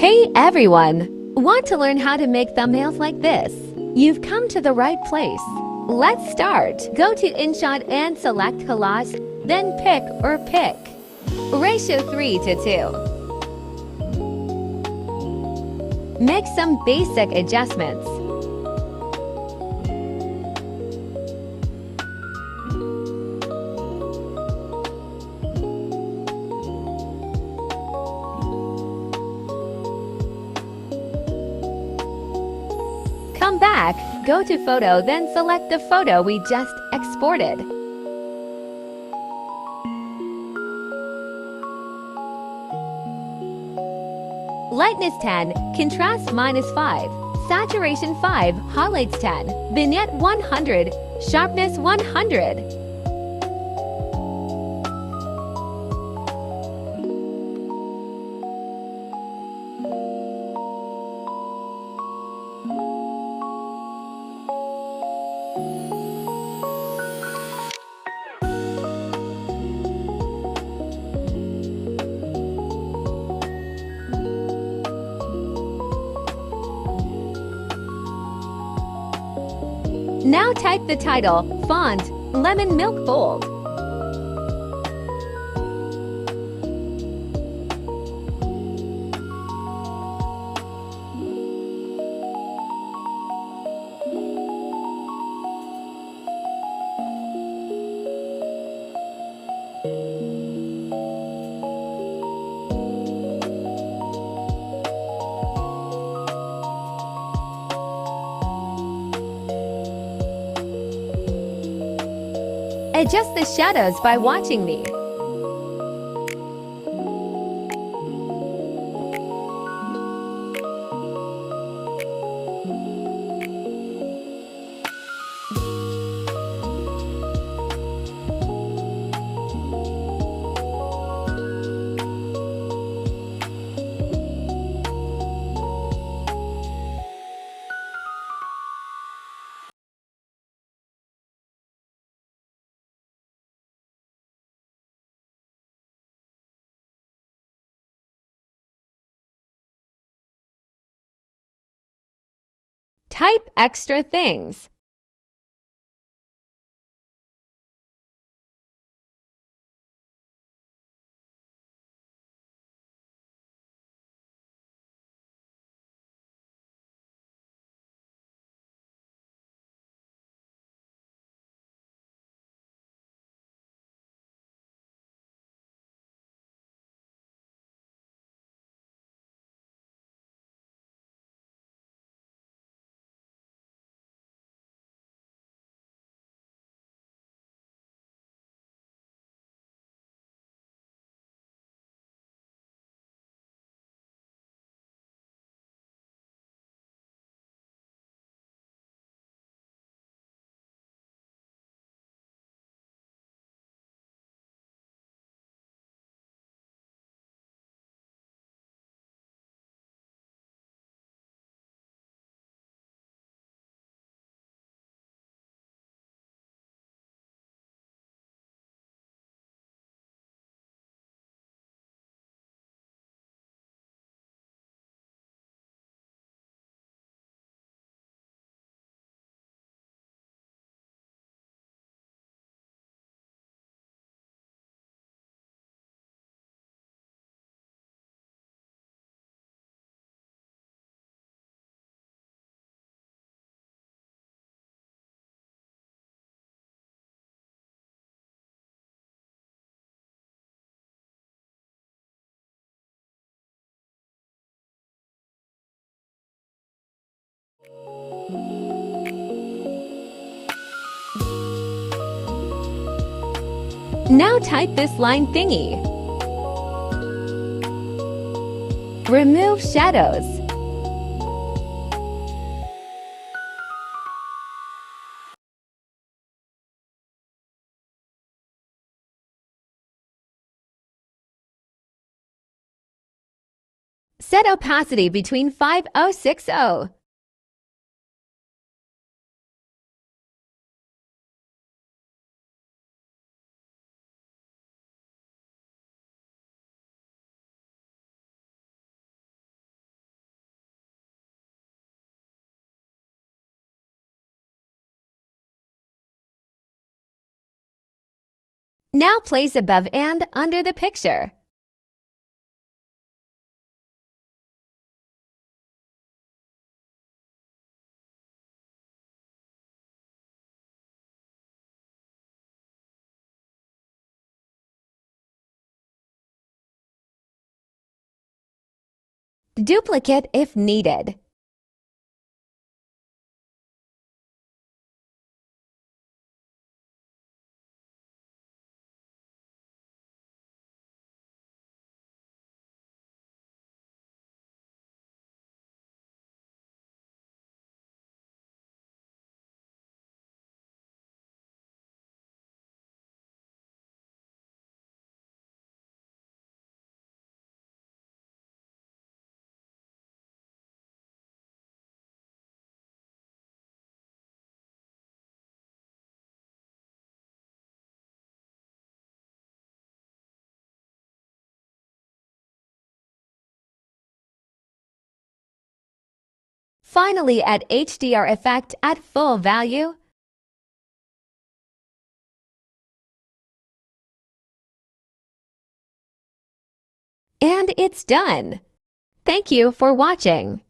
Hey everyone! Want to learn how to make thumbnails like this? You've come to the right place. Let's start. Go to InShot and select Collage, then pick or pick. Ratio 3 to 2. Make some basic adjustments. Come back, go to Photo, then select the photo we just exported. Lightness 10, Contrast -5, Saturation 5, Highlights 10, Vignette 100, Sharpness 100. Now type the title, font, Lemon Milk Bold. Adjust the shadows by watching me. Type extra things. Now type this line thingy. Remove shadows. Set opacity between 5060. Now place above and under the picture. Duplicate if needed. Finally, add HDR effect at full value. And it's done. Thank you for watching.